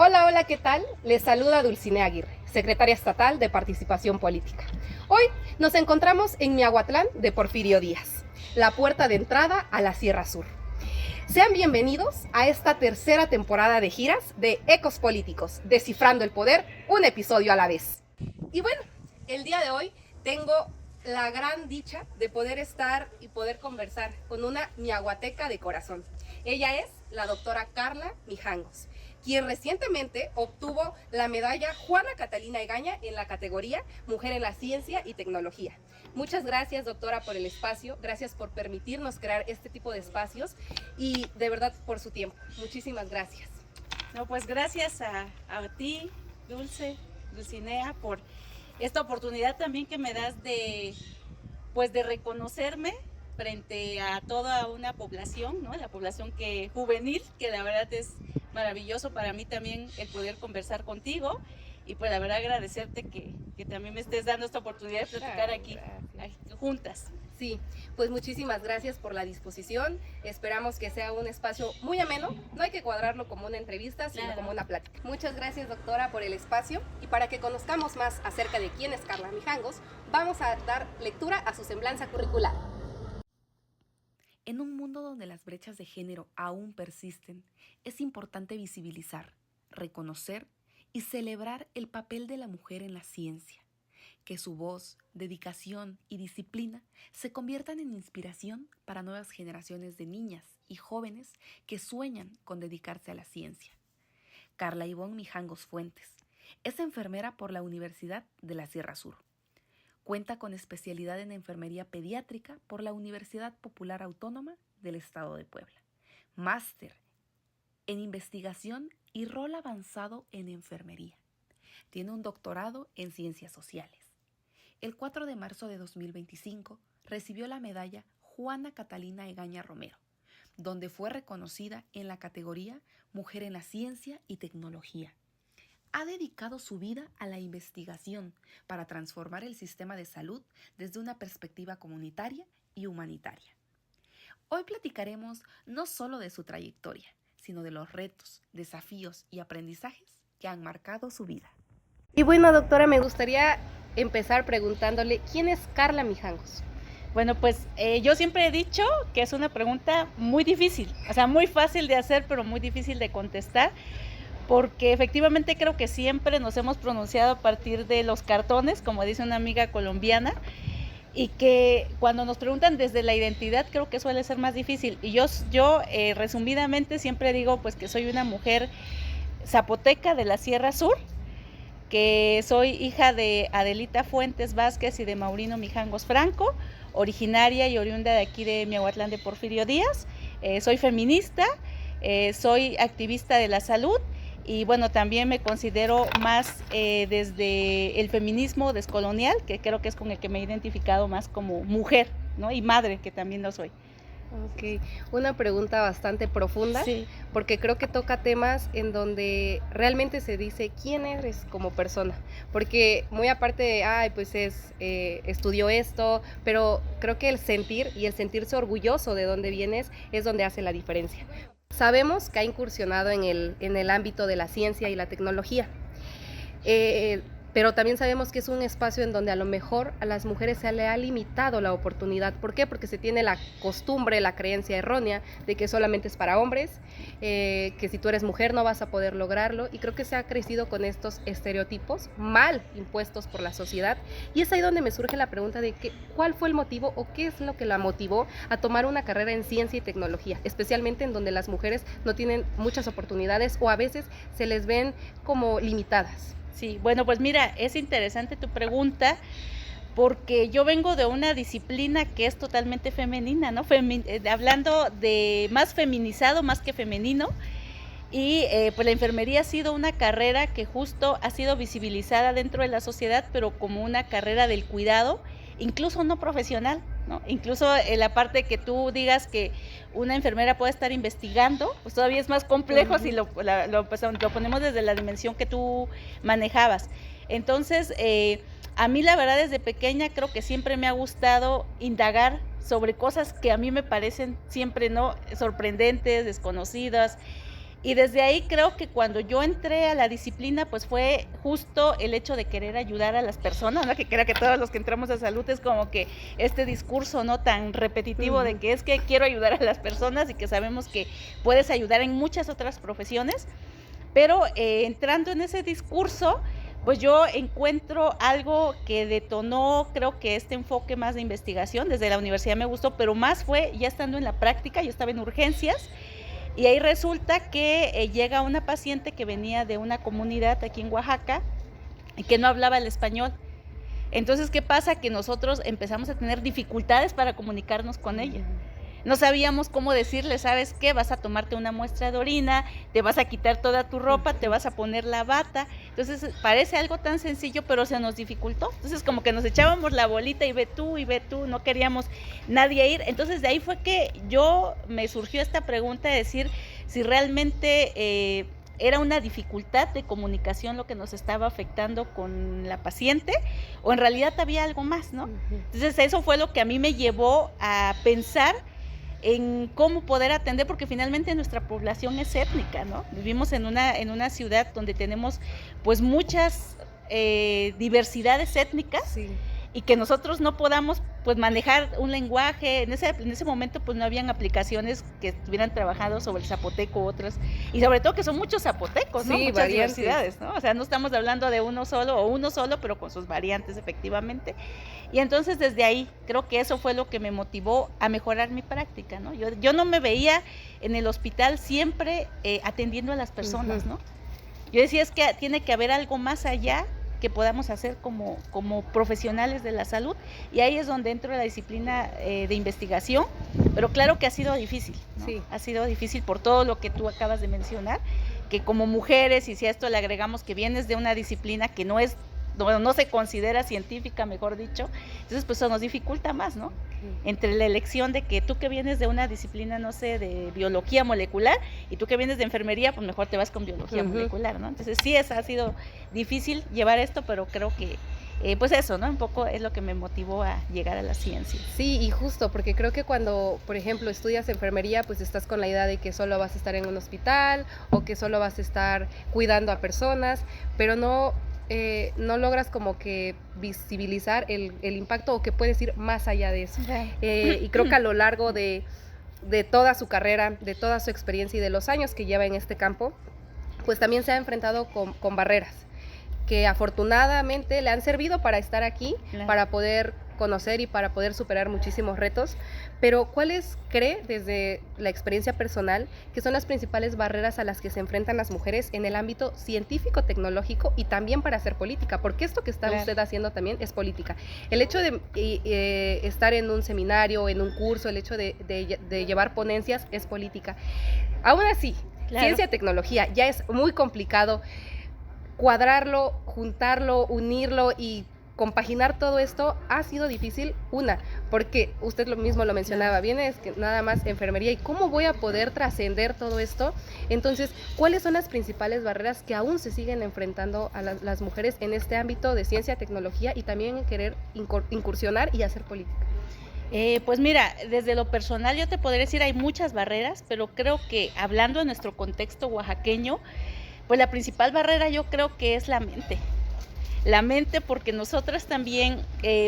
Hola, hola, ¿qué tal? Les saluda Dulcinea Aguirre, secretaria estatal de Participación Política. Hoy nos encontramos en Miahuatlán de Porfirio Díaz, la puerta de entrada a la Sierra Sur. Sean bienvenidos a esta tercera temporada de giras de Ecos Políticos, Descifrando el Poder, un episodio a la vez. Y bueno, el día de hoy tengo la gran dicha de poder estar y poder conversar con una miahuateca de corazón. Ella es la doctora Carla Mijangos, quien recientemente obtuvo la medalla Juana Catalina Egaña en la categoría Mujer en la Ciencia y Tecnología. Muchas gracias, doctora, por el espacio, gracias por permitirnos crear este tipo de espacios y de verdad por su tiempo. Muchísimas gracias. No, pues gracias a ti, Dulcinea, por esta oportunidad también que me das de reconocerme frente a toda una población, ¿no? La población juvenil, que la verdad es maravilloso para mí también el poder conversar contigo y pues la verdad agradecerte que también me estés dando esta oportunidad de platicar aquí juntas. Sí, pues muchísimas gracias por la disposición. Esperamos que sea un espacio muy ameno. No hay que cuadrarlo como una entrevista, sino como una plática. Muchas gracias, doctora, por el espacio. Y para que conozcamos más acerca de quién es Carla Mijangos, vamos a dar lectura a su semblanza curricular. En un mundo donde las brechas de género aún persisten, es importante visibilizar, reconocer y celebrar el papel de la mujer en la ciencia. Que su voz, dedicación y disciplina se conviertan en inspiración para nuevas generaciones de niñas y jóvenes que sueñan con dedicarse a la ciencia. Carla Ivonne Mijangos Fuentes es enfermera por la Universidad de la Sierra Sur. Cuenta con especialidad en enfermería pediátrica por la Universidad Popular Autónoma del Estado de Puebla. Máster en investigación y rol avanzado en enfermería. Tiene un doctorado en ciencias sociales. El 4 de marzo de 2025 recibió la medalla Juana Catalina Egaña Romero, donde fue reconocida en la categoría Mujer en la Ciencia y Tecnología. Ha dedicado su vida a la investigación para transformar el sistema de salud desde una perspectiva comunitaria y humanitaria. Hoy platicaremos no solo de su trayectoria, sino de los retos, desafíos y aprendizajes que han marcado su vida. Y bueno, doctora, me gustaría empezar preguntándole, ¿quién es Carla Mijangos? Bueno, pues yo siempre he dicho que es una pregunta muy difícil, o sea, muy fácil de hacer, pero muy difícil de contestar, porque efectivamente creo que siempre nos hemos pronunciado a partir de los cartones, como dice una amiga colombiana, y que cuando nos preguntan desde la identidad creo que suele ser más difícil. Y yo resumidamente siempre digo pues que soy una mujer zapoteca de la Sierra Sur, que soy hija de Adelita Fuentes Vázquez y de Maurino Mijangos Franco, originaria y oriunda de aquí de Miahuatlán de Porfirio Díaz. Soy feminista, soy activista de la salud y bueno, también me considero más desde el feminismo descolonial, que creo que es con el que me he identificado más como mujer, ¿no? Y madre, que también lo soy. Ok, una pregunta bastante profunda, sí, porque creo que toca temas en donde realmente se dice quién eres como persona, porque muy aparte de, pues estudió esto, pero creo que el sentir y el sentirse orgulloso de dónde vienes es donde hace la diferencia. Sabemos que ha incursionado en el ámbito de la ciencia y la tecnología, pero también sabemos que es un espacio en donde a lo mejor a las mujeres se le ha limitado la oportunidad. ¿Por qué? Porque se tiene la costumbre, la creencia errónea de que solamente es para hombres, que si tú eres mujer no vas a poder lograrlo, y creo que se ha crecido con estos estereotipos mal impuestos por la sociedad, y es ahí donde me surge la pregunta de cuál fue el motivo o qué es lo que la motivó a tomar una carrera en ciencia y tecnología, especialmente en donde las mujeres no tienen muchas oportunidades o a veces se les ven como limitadas. Sí, bueno, pues mira, es interesante tu pregunta porque yo vengo de una disciplina que es totalmente femenina, ¿no? Hablando de más feminizado, más que femenino, y pues la enfermería ha sido una carrera que justo ha sido visibilizada dentro de la sociedad, pero como una carrera del cuidado, incluso no profesional, ¿no? Incluso en la parte que tú digas que una enfermera puede estar investigando, pues todavía es más complejo si lo ponemos desde la dimensión que tú manejabas. Entonces, a mí la verdad desde pequeña creo que siempre me ha gustado indagar sobre cosas que a mí me parecen siempre no sorprendentes, desconocidas, Y desde ahí creo que cuando yo entré a la disciplina, pues fue justo el hecho de querer ayudar a las personas, ¿no? Que creo que todos los que entramos a salud es como que este discurso, ¿no? Tan repetitivo de que es que quiero ayudar a las personas y que sabemos que puedes ayudar en muchas otras profesiones, pero entrando en ese discurso, pues yo encuentro algo que detonó, creo que este enfoque más de investigación, desde la universidad me gustó, pero más fue ya estando en la práctica. Yo estaba en urgencias, y ahí resulta que llega una paciente que venía de una comunidad aquí en Oaxaca y que no hablaba el español. Entonces, ¿qué pasa? Que nosotros empezamos a tener dificultades para comunicarnos con ella. No sabíamos cómo decirle, ¿sabes qué? Vas a tomarte una muestra de orina, te vas a quitar toda tu ropa, te vas a poner la bata. Entonces, parece algo tan sencillo, pero se nos dificultó. Entonces, como que nos echábamos la bolita y ve tú, no queríamos nadie ir. Entonces, de ahí fue que me surgió esta pregunta de decir si realmente era una dificultad de comunicación lo que nos estaba afectando con la paciente, o en realidad había algo más, ¿no? Entonces, eso fue lo que a mí me llevó a pensar en cómo poder atender, porque finalmente nuestra población es étnica, ¿no? Vivimos en una ciudad donde tenemos pues muchas diversidades étnicas, sí, y que nosotros no podamos pues manejar un lenguaje. En ese momento pues no habían aplicaciones que estuvieran trabajando sobre el zapoteco, otras, y sobre todo que son muchos zapotecos, ¿no? Sí, muchas variantes, diversidades, ¿no? O sea, no estamos hablando de uno solo, pero con sus variantes efectivamente. Y entonces desde ahí creo que eso fue lo que me motivó a mejorar mi práctica, ¿no? Yo no me veía en el hospital siempre atendiendo a las personas, ¿no? Yo decía, es que tiene que haber algo más allá que podamos hacer como profesionales de la salud, y ahí es donde entro a la disciplina de investigación, pero claro que ha sido difícil, ¿no? Sí. Ha sido difícil por todo lo que tú acabas de mencionar, que como mujeres, y si a esto le agregamos que vienes de una disciplina que no se considera científica, mejor dicho, entonces pues eso nos dificulta más, ¿no? Entre la elección de que tú que vienes de una disciplina, no sé, de biología molecular, y tú que vienes de enfermería, pues mejor te vas con biología molecular, ¿no? Entonces sí, ha sido difícil llevar esto, pero creo que pues eso, ¿no? Un poco es lo que me motivó a llegar a la ciencia. Sí, y justo, porque creo que cuando, por ejemplo, estudias enfermería, pues estás con la idea de que solo vas a estar en un hospital, o que solo vas a estar cuidando a personas, pero no logras como que visibilizar el impacto, o que puedes ir más allá de eso. Y creo que a lo largo de toda su carrera, de toda su experiencia y de los años que lleva en este campo, pues también se ha enfrentado con barreras que afortunadamente le han servido para estar aquí, claro, para poder conocer y para poder superar muchísimos retos. Pero ¿cuáles cree, desde la experiencia personal, que son las principales barreras a las que se enfrentan las mujeres en el ámbito científico-tecnológico y también para hacer política? Porque esto que está, claro, usted haciendo también es política. El hecho de estar en un seminario, en un curso, el hecho de llevar ponencias es política. Aún así, claro, ciencia-tecnología ya es muy complicado cuadrarlo, juntarlo, unirlo y compaginar todo esto. Ha sido difícil, porque usted mismo lo mencionaba, viene nada más enfermería, y cómo voy a poder trascender todo esto. Entonces, ¿cuáles son las principales barreras que aún se siguen enfrentando a las mujeres en este ámbito de ciencia, tecnología, y también en querer incursionar y hacer política? Pues mira, desde lo personal yo te podría decir, hay muchas barreras, pero creo que hablando de nuestro contexto oaxaqueño, pues la principal barrera yo creo que es la mente, porque nosotras también,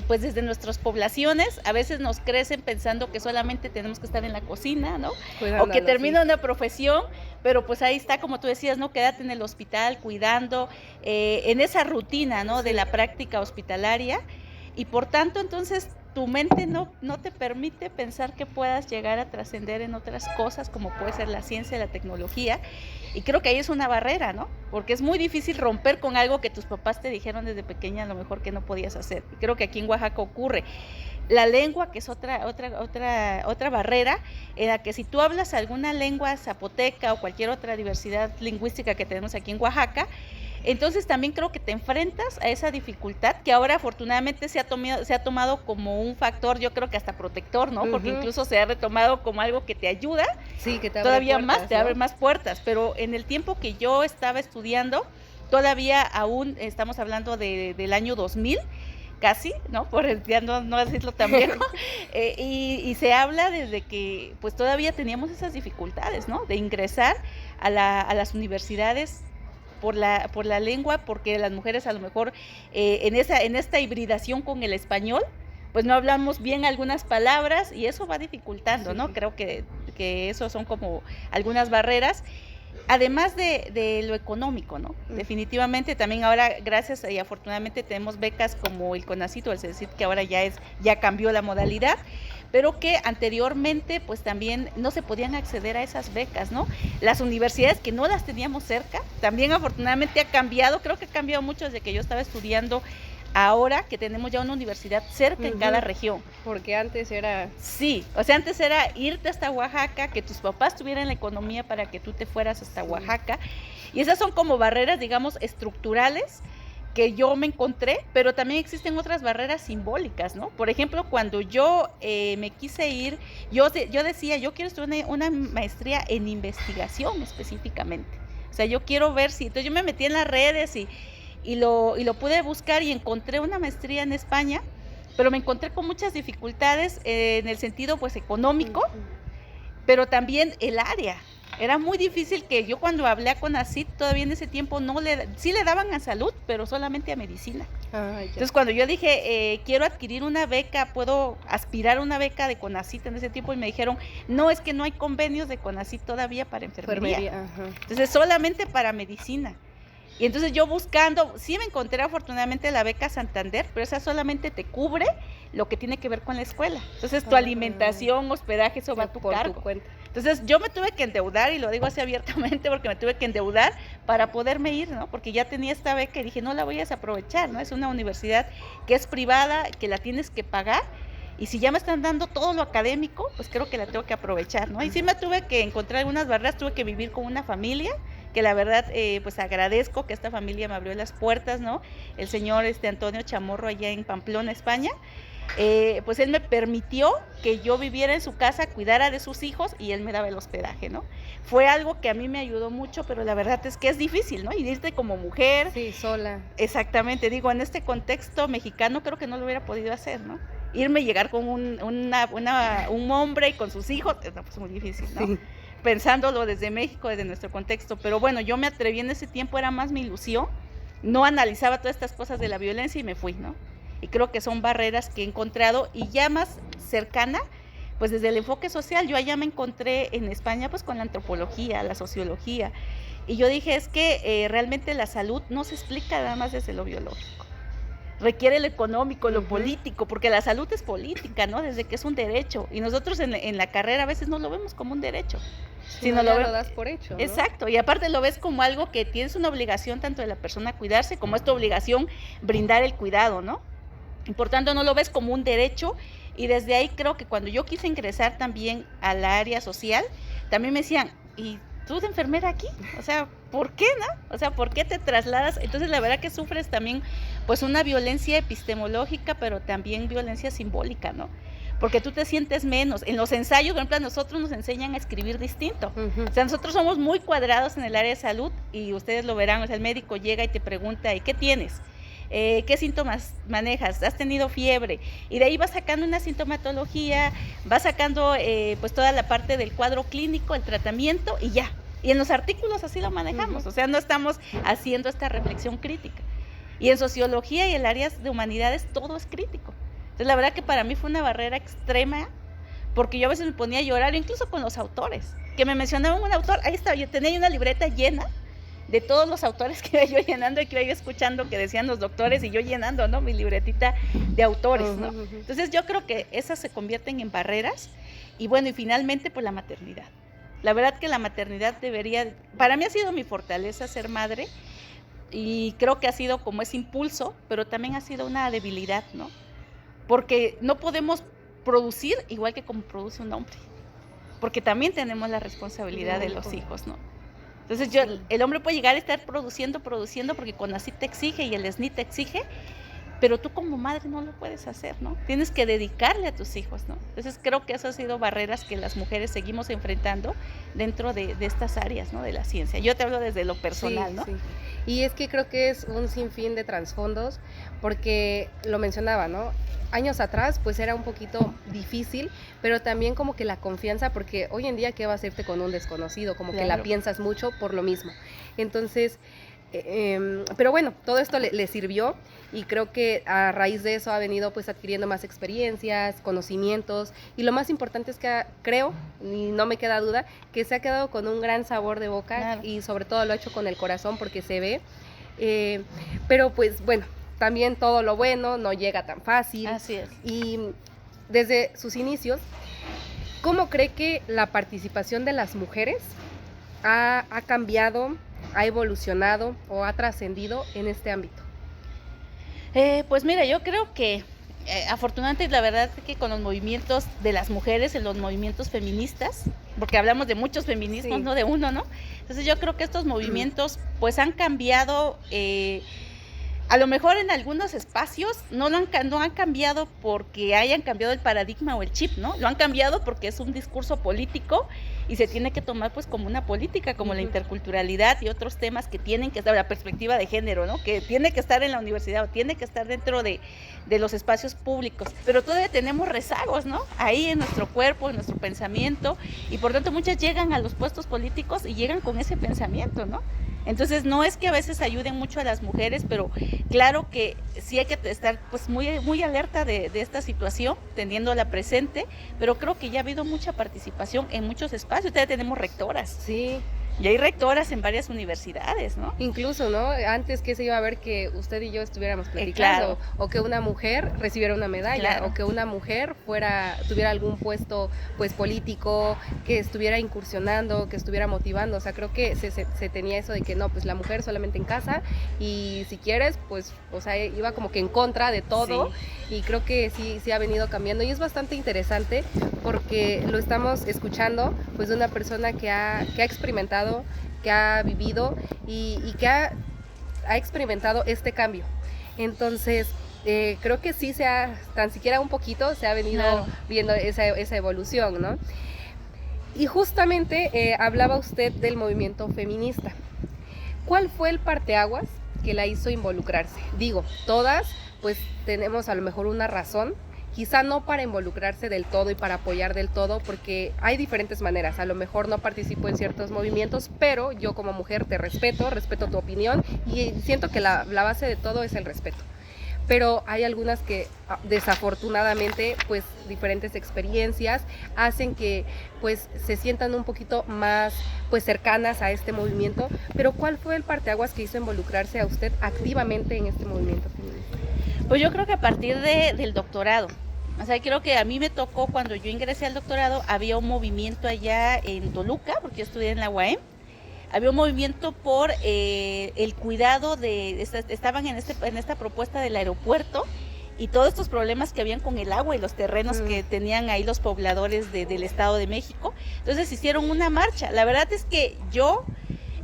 pues desde nuestras poblaciones, a veces nos crecen pensando que solamente tenemos que estar en la cocina, ¿no? Cuidándolo, o que termina, sí, una profesión, pero pues ahí está, como tú decías, ¿no? Quédate en el hospital cuidando, en esa rutina, ¿no? Sí. De la práctica hospitalaria, y por tanto, entonces, tu mente no te permite pensar que puedas llegar a trascender en otras cosas, como puede ser la ciencia, la tecnología, y creo que ahí es una barrera, ¿no? Porque es muy difícil romper con algo que tus papás te dijeron desde pequeña a lo mejor que no podías hacer. Y creo que aquí en Oaxaca ocurre. La lengua, que es otra barrera, en la que si tú hablas alguna lengua zapoteca o cualquier otra diversidad lingüística que tenemos aquí en Oaxaca, entonces también creo que te enfrentas a esa dificultad, que ahora afortunadamente se ha tomado como un factor, yo creo que hasta protector, ¿no? Porque incluso se ha retomado como algo que te ayuda, sí, que te abre todavía puertas, más, ¿no? Te abre más puertas. Pero en el tiempo que yo estaba estudiando, todavía aún estamos hablando del año 2000, casi, ¿no? Por ya no decirlo tan viejo, y se habla desde que pues todavía teníamos esas dificultades, ¿no? De ingresar a las universidades por la lengua, porque las mujeres a lo mejor en esta hibridación con el español, pues no hablamos bien algunas palabras y eso va dificultando, ¿no? Creo que eso son como algunas barreras. Además de lo económico, ¿no? Definitivamente también ahora, gracias y afortunadamente tenemos becas como el CONACYT o el CECYT, que ahora ya cambió la modalidad, pero que anteriormente pues también no se podían acceder a esas becas, ¿no? Las universidades que no las teníamos cerca, también afortunadamente ha cambiado, creo que ha cambiado mucho desde que yo estaba estudiando. Ahora que tenemos ya una universidad cerca en cada región. Porque antes era... Sí, o sea, antes era irte hasta Oaxaca, que tus papás tuvieran la economía para que tú te fueras hasta Oaxaca. Y esas son como barreras, digamos, estructurales que yo me encontré, pero también existen otras barreras simbólicas, ¿no? Por ejemplo, cuando yo me quise ir, yo decía, yo quiero estudiar una maestría en investigación específicamente. O sea, yo quiero ver si... Entonces yo me metí en las redes y lo pude buscar y encontré una maestría en España, pero me encontré con muchas dificultades en el sentido pues económico, pero también el área. Era muy difícil que yo cuando hablé a CONACYT, todavía en ese tiempo sí le daban a salud, pero solamente a medicina. Entonces cuando yo dije, quiero adquirir una beca, puedo aspirar a una beca de CONACYT en ese tiempo, y me dijeron, no, es que no hay convenios de CONACYT todavía para enfermería. Entonces solamente para medicina. Y entonces yo buscando, sí me encontré afortunadamente la beca Santander, pero esa solamente te cubre lo que tiene que ver con la escuela. Entonces tu alimentación, hospedaje, eso va a tu cargo. Entonces yo me tuve que endeudar, y lo digo así abiertamente porque me tuve que endeudar para poderme ir, ¿no? Porque ya tenía esta beca y dije, no la voy a desaprovechar, ¿no? Es una universidad que es privada, que la tienes que pagar. Y si ya me están dando todo lo académico, pues creo que la tengo que aprovechar, ¿no? Y sí me tuve que encontrar algunas barreras, tuve que vivir con una familia, que la verdad, pues agradezco que esta familia me abrió las puertas, ¿no? El señor Antonio Chamorro allá en Pamplona, España, pues él me permitió que yo viviera en su casa, cuidara de sus hijos y él me daba el hospedaje, ¿no? Fue algo que a mí me ayudó mucho, pero la verdad es que es difícil, ¿no? Y irte como mujer. Sí, sola. Exactamente, digo, en este contexto mexicano creo que no lo hubiera podido hacer, ¿no? Irme y llegar con un hombre y con sus hijos, pues muy difícil, ¿no? Sí. Pensándolo desde México, desde nuestro contexto, pero bueno, yo me atreví en ese tiempo, era más mi ilusión, no analizaba todas estas cosas de la violencia y me fui, ¿no? Y creo que son barreras que he encontrado, y ya más cercana, pues desde el enfoque social, yo allá me encontré en España pues con la antropología, la sociología, y yo dije, es que realmente la salud no se explica nada más desde lo biológico. Requiere lo económico, lo político, porque la salud es política, ¿no? Desde que es un derecho, y nosotros en la carrera a veces no lo vemos como un derecho, sino lo das por hecho, ¿no? Exacto, y aparte lo ves como algo que tienes una obligación tanto de la persona cuidarse, como es tu obligación brindar el cuidado, ¿no? Y por tanto no lo ves como un derecho, y desde ahí creo que cuando yo quise ingresar también al área social, también me decían, ¿y tú de enfermera aquí? O sea, ¿por qué, no? O sea, ¿por qué te trasladas? Entonces la verdad que sufres también pues una violencia epistemológica, pero también violencia simbólica, ¿no? Porque tú te sientes menos. En los ensayos, por ejemplo, a nosotros nos enseñan a escribir distinto. O sea, nosotros somos muy cuadrados en el área de salud, y ustedes lo verán, o sea, el médico llega y te pregunta, ¿y qué tienes? ¿Qué síntomas manejas? ¿Has tenido fiebre? Y de ahí vas sacando una sintomatología, vas sacando pues toda la parte del cuadro clínico, el tratamiento, y ya. Y en los artículos así lo manejamos, o sea, no estamos haciendo esta reflexión crítica. Y en sociología y en áreas de humanidades todo es crítico. Entonces la verdad que para mí fue una barrera extrema, porque yo a veces me ponía a llorar, incluso con los autores, que me mencionaban un autor, ahí estaba, yo tenía una libreta llena de todos los autores que iba yo llenando y que iba yo escuchando que decían los doctores, y yo llenando, ¿no?, mi libretita de autores, ¿no? Entonces yo creo que esas se convierten en barreras. Y bueno, y finalmente pues la maternidad. La verdad que la maternidad para mí ha sido mi fortaleza ser madre, y creo que ha sido como ese impulso, pero también ha sido una debilidad, ¿no? Porque no podemos producir igual que como produce un hombre, porque también tenemos la responsabilidad de los hijos, ¿no? Entonces el hombre puede llegar a estar produciendo, porque CONACYT te exige y el SNI te exige, pero tú como madre no lo puedes hacer, ¿no? Tienes que dedicarle a tus hijos, ¿no? Entonces creo que eso ha sido barreras que las mujeres seguimos enfrentando dentro de estas áreas, ¿no?, de la ciencia. Yo te hablo desde lo personal, ¿no? Sí. Y es que creo que es un sinfín de trasfondos, porque lo mencionaba, ¿no? Años atrás pues era un poquito difícil, pero también como que la confianza, porque hoy en día qué vas a irte con un desconocido, como que la Claro. piensas mucho por lo mismo. Entonces, pero bueno, todo esto le sirvió, y creo que a raíz de eso ha venido pues adquiriendo más experiencias, conocimientos, y lo más importante es que creo, y no me queda duda, que se ha quedado con un gran sabor de boca. Claro. Y sobre todo lo ha hecho con el corazón, porque se ve. Pero pues bueno, también todo lo bueno no llega tan fácil. Así es. Y desde sus inicios, ¿cómo cree que la participación de las mujeres ha cambiado, ha evolucionado o ha trascendido en este ámbito? Pues mira, yo creo que afortunadamente la verdad es que con los movimientos de las mujeres, en los movimientos feministas, porque hablamos de muchos feminismos, Sí. no de uno, ¿no? Entonces yo creo que estos movimientos pues han cambiado, a lo mejor en algunos espacios no han cambiado porque hayan cambiado el paradigma o el chip, ¿no? Lo han cambiado porque es un discurso político y se tiene que tomar pues como una política, como la interculturalidad y otros temas que tienen que estar, la perspectiva de género, ¿no? Que tiene que estar en la universidad o tiene que estar dentro de los espacios públicos, pero todavía tenemos rezagos, ¿no? Ahí en nuestro cuerpo, en nuestro pensamiento, y por tanto muchas llegan a los puestos políticos y llegan con ese pensamiento, ¿no? Entonces no es que a veces ayuden mucho a las mujeres, pero claro que sí hay que estar pues muy alerta de esta situación, teniéndola presente, pero creo que ya ha habido mucha participación en muchos espacios. Ya tenemos rectoras. Sí. Y hay rectoras en varias universidades, ¿no? Incluso, ¿no? Antes que se iba a ver que usted y yo estuviéramos platicando, Claro. O que una mujer recibiera una medalla, Claro. o que una mujer tuviera algún puesto pues político, que estuviera incursionando, que estuviera motivando. O sea, creo que se tenía eso de que no, pues la mujer solamente en casa, y si quieres, pues, o sea, iba como que en contra de todo. Sí. Y creo que sí ha venido cambiando, y es bastante interesante porque lo estamos escuchando pues de una persona que ha experimentado, que ha vivido y que ha experimentado este cambio. Entonces, creo que sí tan siquiera un poquito se ha venido Claro. viendo esa evolución, ¿no? Y justamente hablaba usted del movimiento feminista. ¿Cuál fue el parteaguas que la hizo involucrarse? Digo, todas pues tenemos a lo mejor una razón, quizá no para involucrarse del todo y para apoyar del todo, porque hay diferentes maneras. A lo mejor no participo en ciertos movimientos, pero yo como mujer te respeto tu opinión, y siento que la base de todo es el respeto. Pero hay algunas que desafortunadamente pues diferentes experiencias hacen que pues se sientan un poquito más pues cercanas a este movimiento. Pero ¿cuál fue el parteaguas que hizo involucrarse a usted activamente en este movimiento feminista? Pues yo creo que a partir del doctorado. O sea, creo que a mí me tocó cuando yo ingresé al doctorado, había un movimiento allá en Toluca, porque yo estudié en la UAM. Había un movimiento por el cuidado estaban en esta propuesta del aeropuerto y todos estos problemas que habían con el agua y los terrenos que tenían ahí los pobladores del Estado de México. Entonces hicieron una marcha. La verdad es que yo,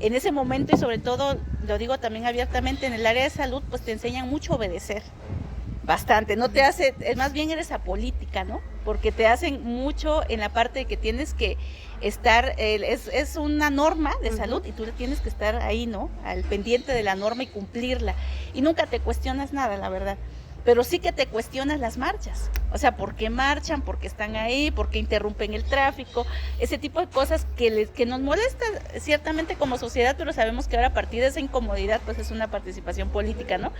en ese momento, y sobre todo, lo digo también abiertamente, en el área de salud, pues te enseñan mucho a obedecer. Bastante, no te hace, más bien eres apolítica, ¿no? Porque te hacen mucho en la parte de que tienes que estar, es una norma de salud y tú tienes que estar ahí, ¿no? Al pendiente de la norma y cumplirla. Y nunca te cuestionas nada, la verdad. Pero sí que te cuestionas las marchas. O sea, ¿por qué marchan? ¿Por qué están ahí? ¿Por qué interrumpen el tráfico? Ese tipo de cosas que nos molestan ciertamente como sociedad, pero sabemos que ahora a partir de esa incomodidad, pues es una participación política, ¿no?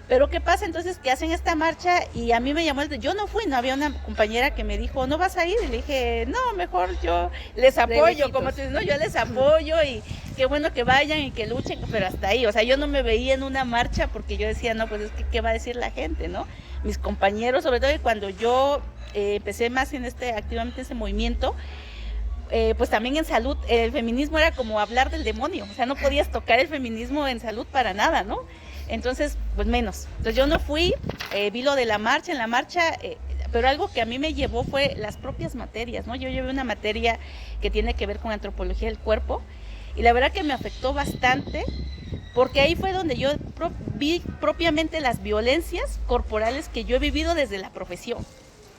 Pero ¿qué pasa entonces? Que hacen esta marcha y a mí me llamó, yo no fui, no había una compañera que me dijo, ¿no vas a ir? Y le dije, no, mejor yo les apoyo, como tú dices, no, yo les apoyo y qué bueno que vayan y que luchen, pero hasta ahí, o sea, yo no me veía en una marcha porque yo decía, no, pues es que ¿qué va a decir la gente, no? Mis compañeros, sobre todo cuando yo empecé más activamente en ese movimiento, pues también en salud, el feminismo era como hablar del demonio, o sea, no podías tocar el feminismo en salud para nada, ¿no? Entonces, pues menos. Entonces yo no fui, vi lo de la marcha, pero algo que a mí me llevó fue las propias materias, ¿no? Yo llevé una materia que tiene que ver con antropología del cuerpo y la verdad que me afectó bastante porque ahí fue donde yo vi propiamente las violencias corporales que yo he vivido desde la profesión.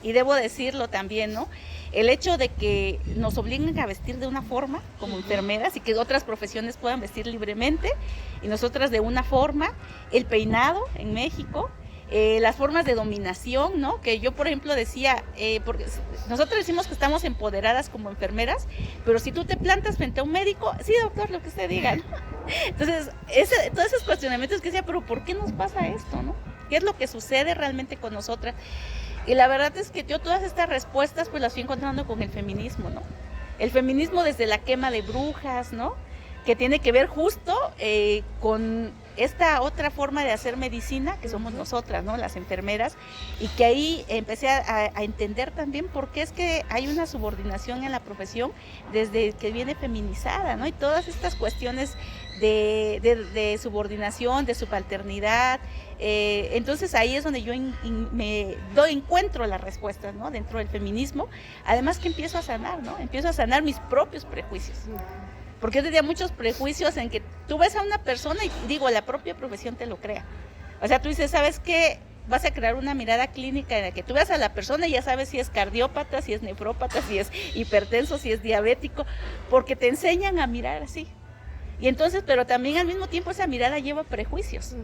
y debo decirlo también, ¿no? El hecho de que nos obliguen a vestir de una forma como enfermeras y que otras profesiones puedan vestir libremente y nosotras de una forma, el peinado en México, las formas de dominación, ¿no? Que yo, por ejemplo, decía, porque nosotros decimos que estamos empoderadas como enfermeras, pero si tú te plantas frente a un médico, sí, doctor, lo que usted diga, ¿no? Entonces, todos esos cuestionamientos que decía, pero ¿por qué nos pasa esto, no? ¿Qué es lo que sucede realmente con nosotras? Y la verdad es que yo todas estas respuestas pues las fui encontrando con el feminismo, ¿no? El feminismo desde la quema de brujas, ¿no? Que tiene que ver justo con esta otra forma de hacer medicina, que somos nosotras, ¿no? Las enfermeras, y que ahí empecé a entender también por qué es que hay una subordinación en la profesión desde que viene feminizada, ¿no? Y todas estas cuestiones de subordinación, de subalternidad. Entonces ahí es donde yo encuentro las respuestas, ¿no? Dentro del feminismo, además que empiezo a sanar, ¿no? Empiezo a sanar mis propios prejuicios. Porque yo tenía muchos prejuicios en que tú ves a una persona y digo, la propia profesión te lo crea. O sea, tú dices, ¿sabes qué? Vas a crear una mirada clínica en la que tú ves a la persona y ya sabes si es cardiópata, si es nefrópata, si es hipertenso, si es diabético, porque te enseñan a mirar así. Y entonces, pero también al mismo tiempo esa mirada lleva prejuicios.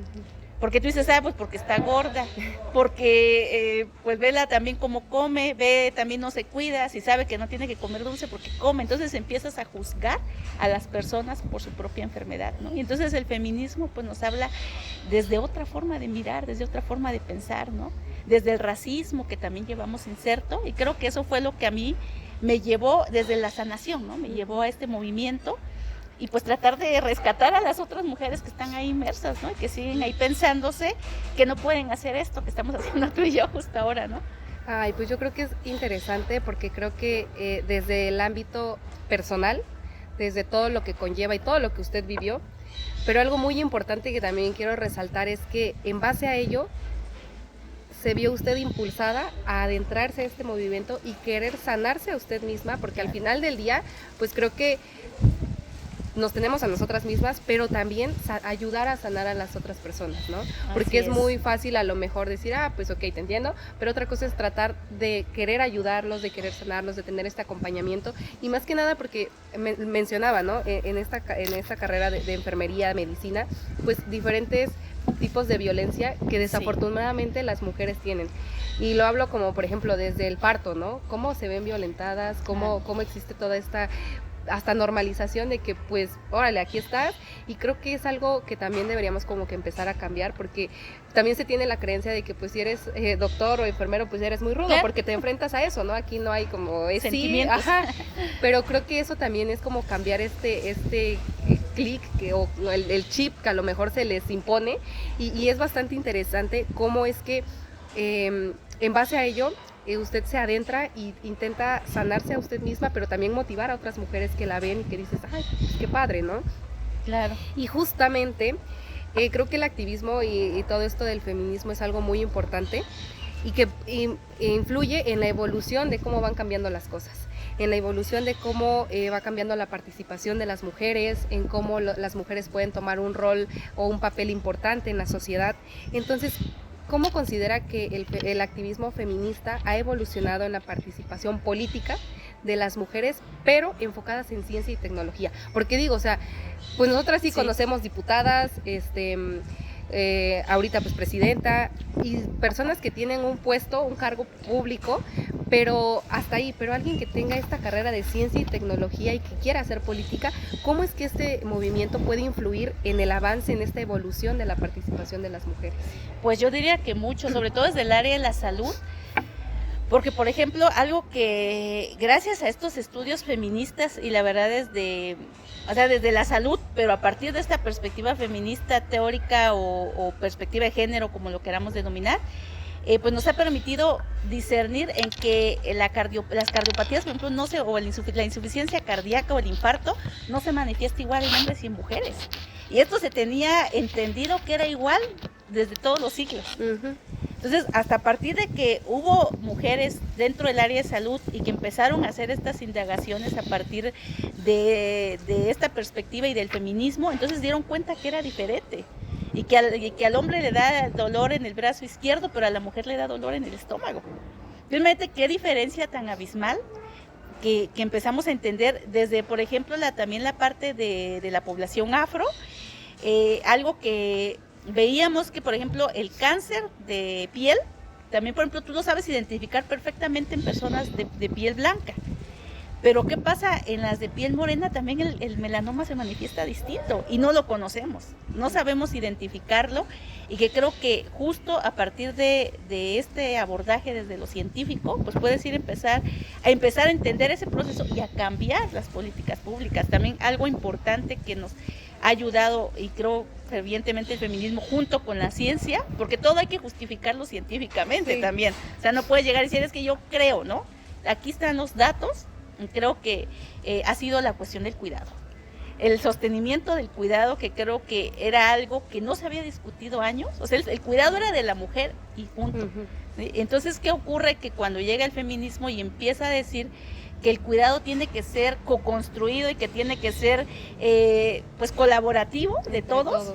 Porque tú dices, pues porque está gorda, porque pues vela también cómo come, ve también no se cuida, si sabe que no tiene que comer dulce porque come, entonces empiezas a juzgar a las personas por su propia enfermedad, ¿no? Y entonces el feminismo pues nos habla desde otra forma de mirar, desde otra forma de pensar, ¿no? Desde el racismo que también llevamos inserto, y creo que eso fue lo que a mí me llevó desde la sanación, ¿no? Me llevó a este movimiento. Y pues tratar de rescatar a las otras mujeres que están ahí inmersas, ¿no? Y que siguen ahí pensándose que no pueden hacer esto que estamos haciendo tú y yo justo ahora, ¿no? Ay, pues yo creo que es interesante porque creo que desde el ámbito personal, desde todo lo que conlleva y todo lo que usted vivió, pero algo muy importante que también quiero resaltar es que en base a ello se vio usted impulsada a adentrarse a este movimiento y querer sanarse a usted misma, porque al final del día, pues creo que nos tenemos a nosotras mismas, pero también ayudar a sanar a las otras personas, ¿no? Porque es muy fácil a lo mejor decir, pues ok, te entiendo, pero otra cosa es tratar de querer ayudarlos, de querer sanarlos, de tener este acompañamiento, y más que nada porque mencionaba, ¿no? En esta carrera de enfermería, de medicina, pues diferentes tipos de violencia que desafortunadamente las mujeres tienen. Y lo hablo como, por ejemplo, desde el parto, ¿no? Cómo se ven violentadas, cómo existe toda esta hasta normalización de que pues órale, aquí estás, y creo que es algo que también deberíamos como que empezar a cambiar, porque también se tiene la creencia de que pues si eres doctor o enfermero pues eres muy rudo, ¿claro? Porque te enfrentas a eso, ¿no? Aquí no hay como sentimientos. Sí, ajá, pero creo que eso también es como cambiar este clic o el chip que a lo mejor se les impone, y es bastante interesante cómo es que en base a ello usted se adentra y intenta sanarse a usted misma, pero también motivar a otras mujeres que la ven y que dices, ay, pues qué padre, ¿no? Claro. Y justamente creo que el activismo y todo esto del feminismo es algo muy importante y que influye en la evolución de cómo van cambiando las cosas, en la evolución de cómo va cambiando la participación de las mujeres, en cómo las mujeres pueden tomar un rol o un papel importante en la sociedad. Entonces, ¿cómo considera que el activismo feminista ha evolucionado en la participación política de las mujeres, pero enfocadas en ciencia y tecnología? Porque digo, o sea, pues nosotras sí conocemos diputadas, ahorita pues presidenta, y personas que tienen un puesto, un cargo público, pero hasta ahí, pero alguien que tenga esta carrera de ciencia y tecnología y que quiera hacer política, ¿cómo es que este movimiento puede influir en el avance, en esta evolución de la participación de las mujeres? Pues yo diría que mucho, sobre todo desde el área de la salud, porque por ejemplo, algo que gracias a estos estudios feministas y la verdad desde la salud, pero a partir de esta perspectiva feminista teórica o perspectiva de género, como lo queramos denominar, pues nos ha permitido discernir en que las cardiopatías, por ejemplo, la insuficiencia cardíaca o el infarto no se manifiesta igual en hombres y en mujeres. Y esto se tenía entendido que era igual desde todos los siglos. Uh-huh. Entonces, hasta a partir de que hubo mujeres dentro del área de salud y que empezaron a hacer estas indagaciones a partir de esta perspectiva y del feminismo, entonces dieron cuenta que era diferente. Y que al hombre le da dolor en el brazo izquierdo, pero a la mujer le da dolor en el estómago. Fíjate qué diferencia tan abismal que empezamos a entender desde, por ejemplo, también la parte de la población afro, algo que veíamos que, por ejemplo, el cáncer de piel, también, por ejemplo, tú lo sabes identificar perfectamente en personas de piel blanca. Pero ¿qué pasa? En las de piel morena también el melanoma se manifiesta distinto y no lo conocemos, no sabemos identificarlo, y que creo que justo a partir de este abordaje desde lo científico, pues puedes empezar a entender ese proceso y a cambiar las políticas públicas. También algo importante que nos ha ayudado, y creo fervientemente, el feminismo junto con la ciencia, porque todo hay que justificarlo científicamente también. O sea, no puedes llegar y decir, es que yo creo, ¿no? Aquí están los datos. Creo que ha sido la cuestión del cuidado, el sostenimiento del cuidado, que creo que era algo que no se había discutido años. O sea, el cuidado era de la mujer y punto. ¿Sí? Entonces, ¿qué ocurre? Que cuando llega el feminismo y empieza a decir que el cuidado tiene que ser co-construido y que tiene que ser pues colaborativo de todos.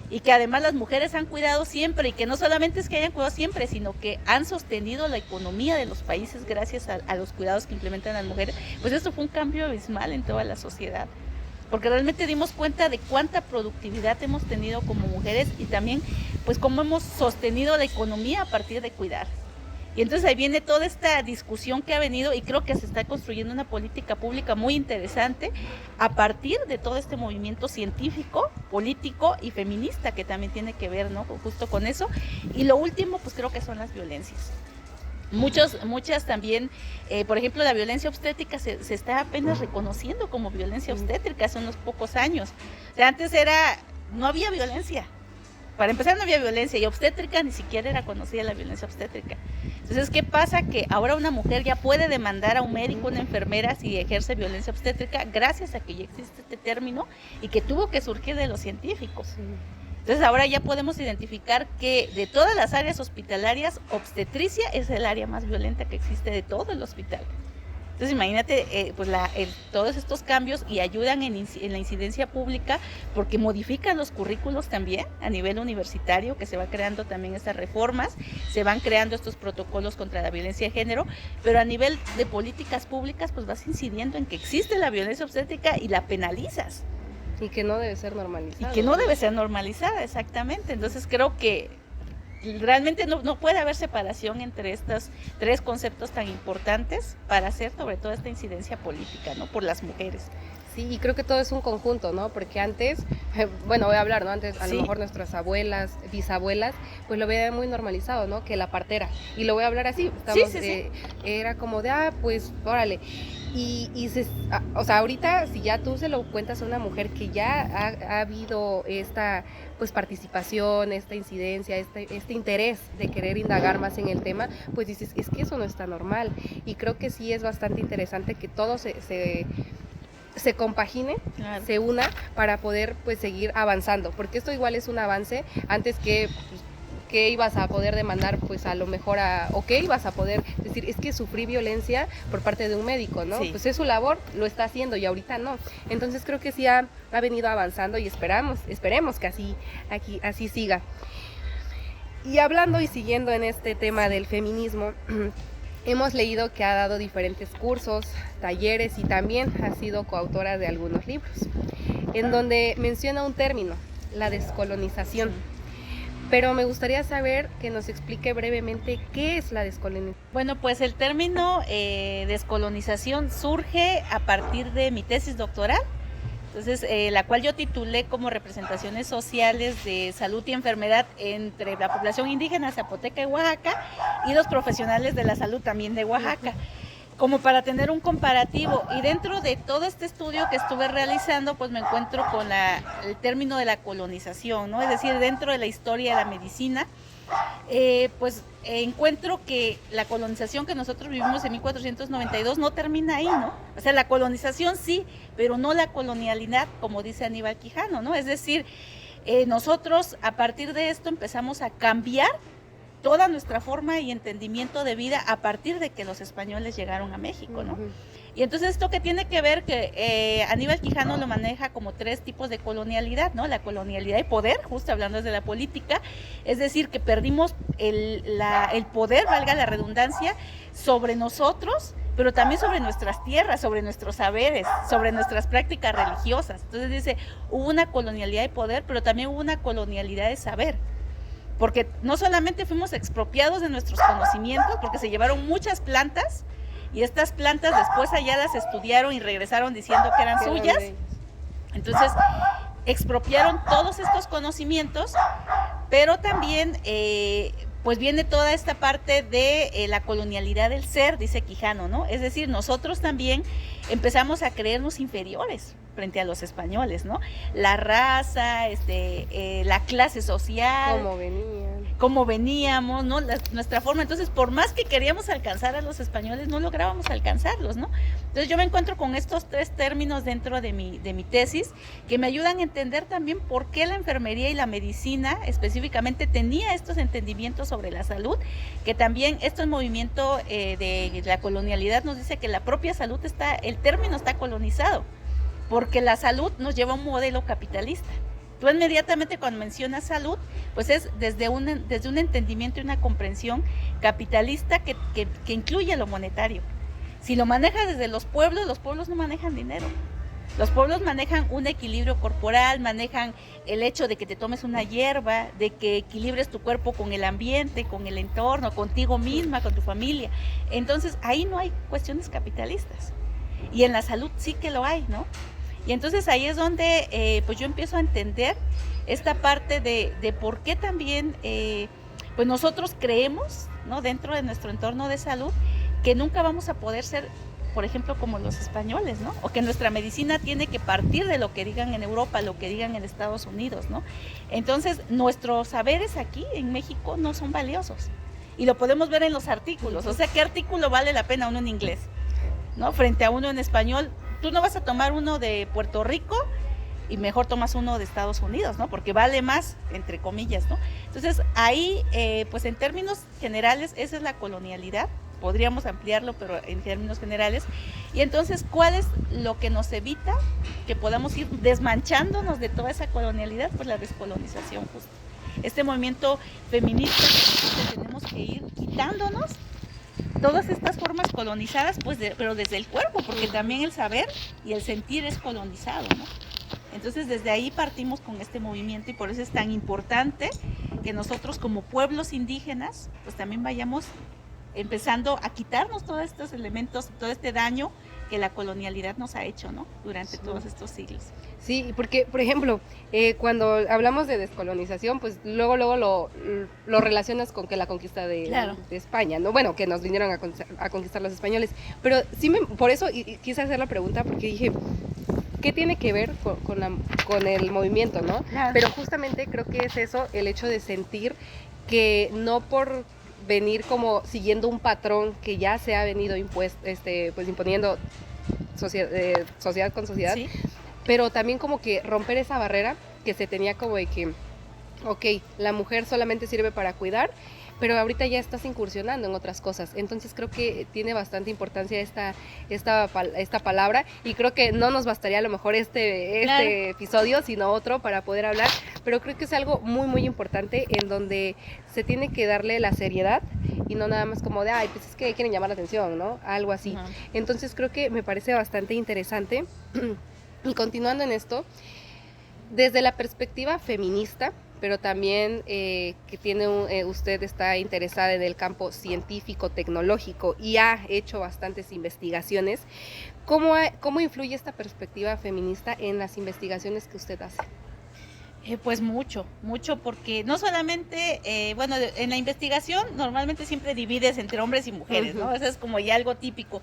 Y que además las mujeres han cuidado siempre, y que no solamente es que hayan cuidado siempre, sino que han sostenido la economía de los países gracias a los cuidados que implementan las mujeres, pues esto fue un cambio abismal en toda la sociedad, porque realmente dimos cuenta de cuánta productividad hemos tenido como mujeres, y también pues cómo hemos sostenido la economía a partir de cuidar. Y entonces ahí viene toda esta discusión que ha venido, y creo que se está construyendo una política pública muy interesante a partir de todo este movimiento científico, político y feminista que también tiene que ver, ¿no?, justo con eso. Y lo último, pues creo que son las violencias. Muchas también, por ejemplo, la violencia obstétrica se está apenas reconociendo como violencia obstétrica hace unos pocos años. O sea, antes no había violencia. Para empezar, no había violencia, y obstétrica ni siquiera era conocida la violencia obstétrica. Entonces, ¿qué pasa? Que ahora una mujer ya puede demandar a un médico, una enfermera, si ejerce violencia obstétrica, gracias a que ya existe este término y que tuvo que surgir de los científicos. Entonces, ahora ya podemos identificar que de todas las áreas hospitalarias, obstetricia es el área más violenta que existe de todo el hospital. Entonces, imagínate pues todos estos cambios, y ayudan en la incidencia pública, porque modifican los currículos también a nivel universitario, que se va creando también estas reformas, se van creando estos protocolos contra la violencia de género, pero a nivel de políticas públicas, pues vas incidiendo en que existe la violencia obstétrica y la penalizas. Y que no debe ser normalizada. Y que no debe ser normalizada, exactamente. Entonces, creo que realmente no puede haber separación entre estos tres conceptos tan importantes para hacer sobre todo esta incidencia política, ¿no?, por las mujeres. Sí, y creo que todo es un conjunto, ¿no? Porque antes, bueno, voy a hablar, ¿no? Antes a lo mejor nuestras abuelas, bisabuelas, pues lo veían muy normalizado, ¿no? Que la partera. Y lo voy a hablar así. Era como de, pues, órale. O sea, ahorita, si ya tú se lo cuentas a una mujer que ya ha habido esta, pues, participación, esta incidencia, este interés de querer indagar más en el tema, pues dices, es que eso no está normal. Y creo que sí es bastante interesante que todo se compagine, claro, se una para poder pues seguir avanzando, porque esto igual es un avance. Antes que ibas a poder demandar, pues a lo mejor o que ibas a poder decir, es que sufrí violencia por parte de un médico, ¿no? Sí. Pues es su labor, lo está haciendo, y ahorita no. Entonces creo que sí ha venido avanzando, y esperemos que así siga. Y hablando y siguiendo en este tema del feminismo, hemos leído que ha dado diferentes cursos, talleres, y también ha sido coautora de algunos libros, en donde menciona un término, la descolonización. Pero me gustaría saber que nos explique brevemente qué es la descolonización. Bueno, pues el término descolonización surge a partir de mi tesis doctoral. Entonces, la cual yo titulé como Representaciones Sociales de Salud y Enfermedad entre la población indígena zapoteca y Oaxaca y los profesionales de la salud también de Oaxaca, como para tener un comparativo. Y dentro de todo este estudio que estuve realizando, pues me encuentro con el término de la colonización, ¿no? Es decir, dentro de la historia de la medicina, encuentro que la colonización que nosotros vivimos en 1492 no termina ahí, ¿no? O sea, la colonización sí, pero no la colonialidad, como dice Aníbal Quijano, ¿no? Es decir, nosotros a partir de esto empezamos a cambiar toda nuestra forma y entendimiento de vida a partir de que los españoles llegaron a México, ¿no? Y entonces esto que tiene que ver que Aníbal Quijano lo maneja como 3 tipos de colonialidad, ¿no? La colonialidad de poder, justo hablando desde la política, es decir, que perdimos el poder, valga la redundancia, sobre nosotros, pero también sobre nuestras tierras, sobre nuestros saberes, sobre nuestras prácticas religiosas. Entonces dice, hubo una colonialidad de poder, pero también hubo una colonialidad de saber. Porque no solamente fuimos expropiados de nuestros conocimientos, porque se llevaron muchas plantas, y estas plantas después allá las estudiaron y regresaron diciendo que eran suyas. Entonces, expropiaron todos estos conocimientos, pero también pues viene toda esta parte de la colonialidad del ser, dice Quijano, ¿no? Es decir, nosotros también empezamos a creernos inferiores frente a los españoles, ¿no? La raza, la clase social, cómo veníamos, ¿no? Nuestra forma. Entonces, por más que queríamos alcanzar a los españoles, no lográbamos alcanzarlos, ¿no? Entonces, yo me encuentro con estos 3 términos dentro de mi tesis que me ayudan a entender también por qué la enfermería y la medicina específicamente tenía estos entendimientos sobre la salud, que también el movimiento de la colonialidad nos dice que la propia salud el término está colonizado, porque la salud nos lleva a un modelo capitalista. Tú inmediatamente cuando mencionas salud, pues es desde un entendimiento y una comprensión capitalista que incluye lo monetario. Si lo manejas desde los pueblos no manejan dinero. Los pueblos manejan un equilibrio corporal, manejan el hecho de que te tomes una hierba, de que equilibres tu cuerpo con el ambiente, con el entorno, contigo misma, con tu familia. Entonces ahí no hay cuestiones capitalistas. Y en la salud sí que lo hay, ¿no? Y entonces ahí es donde pues yo empiezo a entender esta parte de por qué también pues nosotros creemos, ¿no? Dentro de nuestro entorno de salud, que nunca vamos a poder ser, por ejemplo, como los españoles, ¿no? O que nuestra medicina tiene que partir de lo que digan en Europa, lo que digan en Estados Unidos, ¿no? Entonces nuestros saberes aquí en México no son valiosos. Y lo podemos ver en los artículos. O sea, ¿qué artículo vale la pena uno en inglés, ¿no? Frente a uno en español. Tú no vas a tomar uno de Puerto Rico y mejor tomas uno de Estados Unidos, ¿no? Porque vale más, entre comillas, ¿no? Entonces, ahí, pues en términos generales, esa es la colonialidad. Podríamos ampliarlo, pero en términos generales. Y entonces, ¿cuál es lo que nos evita que podamos ir desmanchándonos de toda esa colonialidad? Pues la descolonización, justo. Este movimiento feminista que tenemos que ir quitándonos todas estas formas colonizadas, pues pero desde el cuerpo, porque también el saber y el sentir es colonizado, ¿no? Entonces desde ahí partimos con este movimiento y por eso es tan importante que nosotros como pueblos indígenas pues también vayamos empezando a quitarnos todos estos elementos, todo este daño que la colonialidad nos ha hecho, ¿no? Durante todos estos siglos. Sí, porque, por ejemplo, cuando hablamos de descolonización, pues luego lo relacionas con que la conquista de España, ¿no? Bueno, que nos vinieron a conquistar los españoles. Pero sí, por eso quise hacer la pregunta, porque dije, ¿qué tiene que ver con el movimiento, no? Claro. Pero justamente creo que es eso, el hecho de sentir que no por venir como siguiendo un patrón que ya se ha venido pues imponiendo sociedad con sociedad, ¿sí? Pero también como que romper esa barrera que se tenía como de que, ok, la mujer solamente sirve para cuidar, pero ahorita ya estás incursionando en otras cosas. Entonces creo que tiene bastante importancia esta palabra, y creo que no nos bastaría a lo mejor este episodio, sino otro para poder hablar, pero creo que es algo muy, muy importante en donde se tiene que darle la seriedad y no nada más como de, ay, pues es que quieren llamar la atención, ¿no? Algo así. Uh-huh. Entonces creo que me parece bastante interesante. Y continuando en esto, desde la perspectiva feminista, pero también que usted está interesada en el campo científico, tecnológico y ha hecho bastantes investigaciones, ¿cómo influye esta perspectiva feminista en las investigaciones que usted hace? Pues mucho, porque no solamente, en la investigación normalmente siempre divides entre hombres y mujeres, ¿no? Eso es como ya algo típico.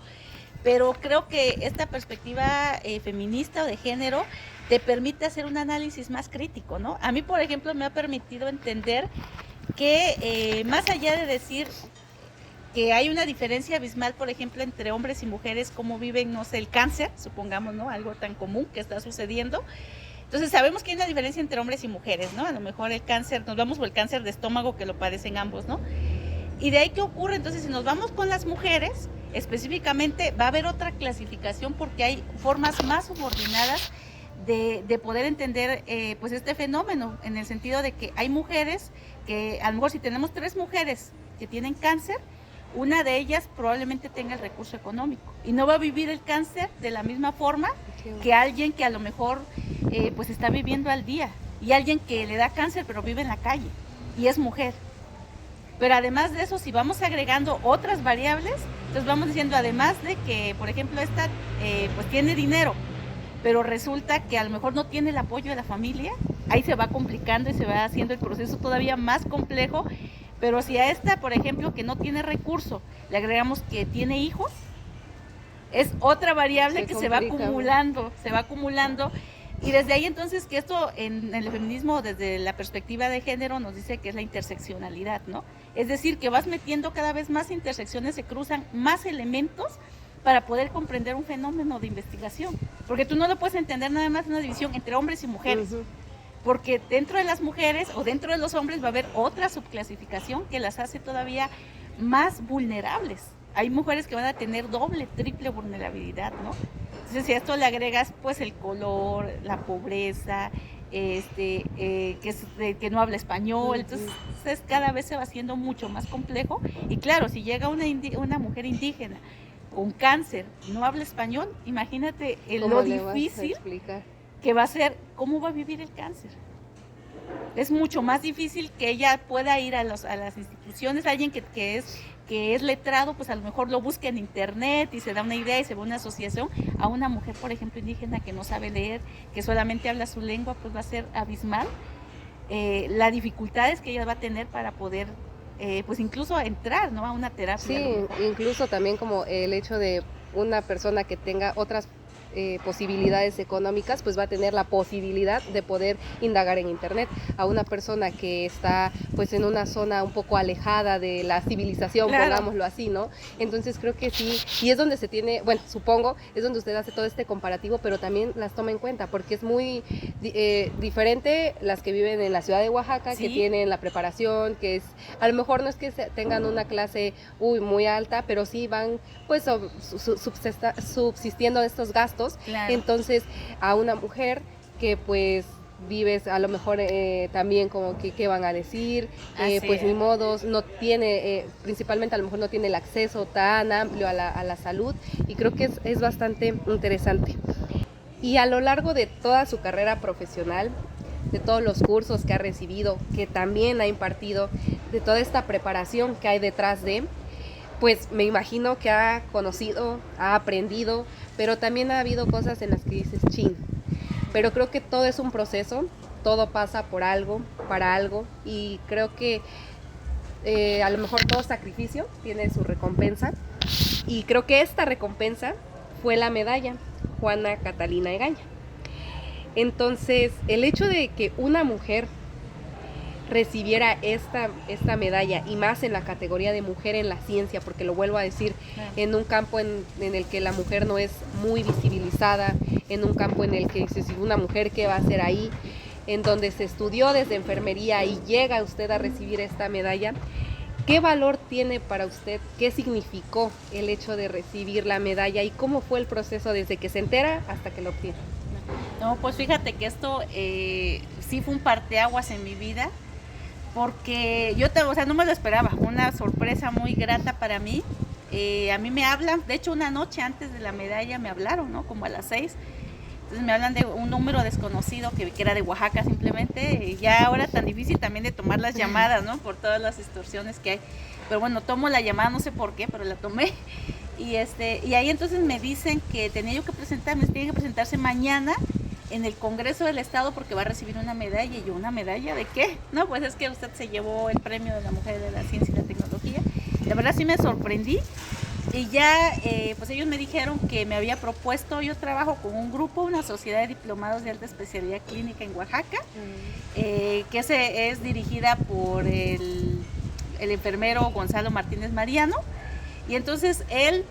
Pero creo que esta perspectiva feminista o de género te permite hacer un análisis más crítico, ¿no? A mí, por ejemplo, me ha permitido entender que más allá de decir que hay una diferencia abismal, por ejemplo, entre hombres y mujeres, cómo viven, no sé, el cáncer, supongamos, ¿no? Algo tan común que está sucediendo. Entonces sabemos que hay una diferencia entre hombres y mujeres, ¿no? A lo mejor el cáncer, nos vamos por el cáncer de estómago que lo padecen ambos, ¿no? Y de ahí, ¿qué ocurre? Entonces, si nos vamos con las mujeres, específicamente va a haber otra clasificación porque hay formas más subordinadas de poder entender pues este fenómeno, en el sentido de que hay mujeres que a lo mejor si tenemos 3 mujeres que tienen cáncer, una de ellas probablemente tenga el recurso económico y no va a vivir el cáncer de la misma forma que alguien que a lo mejor pues está viviendo al día, y alguien que le da cáncer pero vive en la calle y es mujer. Pero además de eso, si vamos agregando otras variables, entonces vamos diciendo, además de que, por ejemplo, esta pues tiene dinero, pero resulta que a lo mejor no tiene el apoyo de la familia, ahí se va complicando y se va haciendo el proceso todavía más complejo. Pero si a esta, por ejemplo, que no tiene recurso, le agregamos que tiene hijos, es otra variable que se va acumulando, y desde ahí entonces que esto en el feminismo, desde la perspectiva de género, nos dice que es la interseccionalidad, ¿no? Es decir, que vas metiendo cada vez más intersecciones, se cruzan más elementos para poder comprender un fenómeno de investigación, porque tú no lo puedes entender nada más en una división entre hombres y mujeres, porque dentro de las mujeres o dentro de los hombres va a haber otra subclasificación que las hace todavía más vulnerables. Hay mujeres que van a tener doble, triple vulnerabilidad, ¿no? Entonces, si a esto le agregas pues el color, la pobreza, que no habla español, entonces cada vez se va haciendo mucho más complejo. Y claro, si llega una mujer indígena con cáncer, no habla español, imagínate lo difícil que va a ser, cómo va a vivir el cáncer. Es mucho más difícil que ella pueda ir a las instituciones. Alguien que es letrado, pues a lo mejor lo busca en internet y se da una idea y se ve una asociación. A una mujer, por ejemplo, indígena que no sabe leer, que solamente habla su lengua, pues va a ser abismal las dificultades que ella va a tener para poder pues incluso entrar, ¿no?, a una terapia. Sí, incluso también como el hecho de una persona que tenga otras posibilidades económicas, pues va a tener la posibilidad de poder indagar en internet. A una persona que está pues en una zona un poco alejada de la civilización, pongámoslo así, ¿no? Entonces creo que sí, y es donde se tiene, bueno, supongo, es donde usted hace todo este comparativo, pero también las toma en cuenta, porque es muy diferente las que viven en la ciudad de Oaxaca, que tienen la preparación, que es, a lo mejor no es que tengan una clase muy alta, pero sí van pues subsistiendo de estos gastos. Entonces a una mujer que pues vives a lo mejor también como que qué van a decir, pues ni modos, no tiene, principalmente a lo mejor no tiene el acceso tan amplio a la salud, y creo que es bastante interesante. Y a lo largo de toda su carrera profesional, de todos los cursos que ha recibido, que también ha impartido, de toda esta preparación que hay detrás de, pues me imagino que ha conocido, ha aprendido, pero también ha habido cosas en las que dices, chin. Pero creo que todo es un proceso, todo pasa por algo, para algo, y creo que a lo mejor todo sacrificio tiene su recompensa, y creo que esta recompensa fue la medalla Juana Catalina Egaña. Entonces, el hecho de que una mujer recibiera esta medalla, y más en la categoría de mujer en la ciencia, porque lo vuelvo a decir, en un campo en el que la mujer no es muy visibilizada, en un campo en el que dices, una mujer, ¿qué va a hacer ahí? En donde se estudió desde enfermería y llega usted a recibir esta medalla, ¿qué valor tiene para usted? ¿Qué significó el hecho de recibir la medalla y cómo fue el proceso desde que se entera hasta que lo obtiene? No, pues fíjate que esto sí fue un parteaguas en mi vida, porque yo no me lo esperaba, una sorpresa muy grata para mí. A mí me hablan, de hecho una noche antes de la medalla me hablaron, ¿no?, como a las 6. Entonces me hablan de un número desconocido que era de Oaxaca simplemente, y ya ahora tan difícil también de tomar las llamadas, ¿no?, por todas las distorsiones que hay. Pero bueno, tomo la llamada, no sé por qué, pero la tomé. Y ahí entonces me dicen que tenía yo que presentarme, tiene que presentarse mañana en el Congreso del Estado porque va a recibir una medalla. Y yo, ¿una medalla de qué? No, pues es que usted se llevó el premio de la mujer de la ciencia y la tecnología. La verdad sí me sorprendí. Y ya, pues ellos me dijeron que me había propuesto, yo trabajo con un grupo, una sociedad de diplomados de alta especialidad clínica en Oaxaca, que es dirigida por el enfermero Gonzalo Martínez Mariano. Y entonces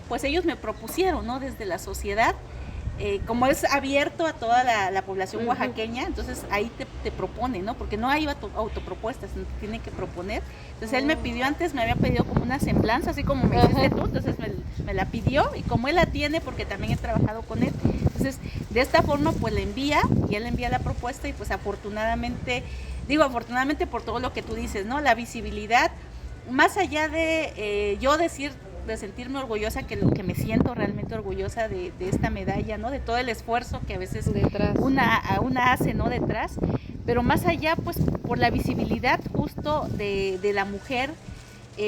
pues ellos me propusieron, ¿no?, desde la sociedad, como es abierto a toda la población oaxaqueña, entonces ahí te propone, ¿no? Porque no hay autopropuestas, tiene que proponer. Entonces él me pidió antes, me había pedido como una semblanza, así como me hiciste tú, entonces me la pidió, y como él la tiene, porque también he trabajado con él, entonces de esta forma pues le envía, y él envía la propuesta, y pues afortunadamente por todo lo que tú dices, ¿no? La visibilidad, más allá de yo decir, de sentirme orgullosa, que lo que me siento realmente orgullosa de esta medalla, ¿no? De todo el esfuerzo que a veces una hace, ¿no? Detrás, pero más allá, pues por la visibilidad justo de la mujer,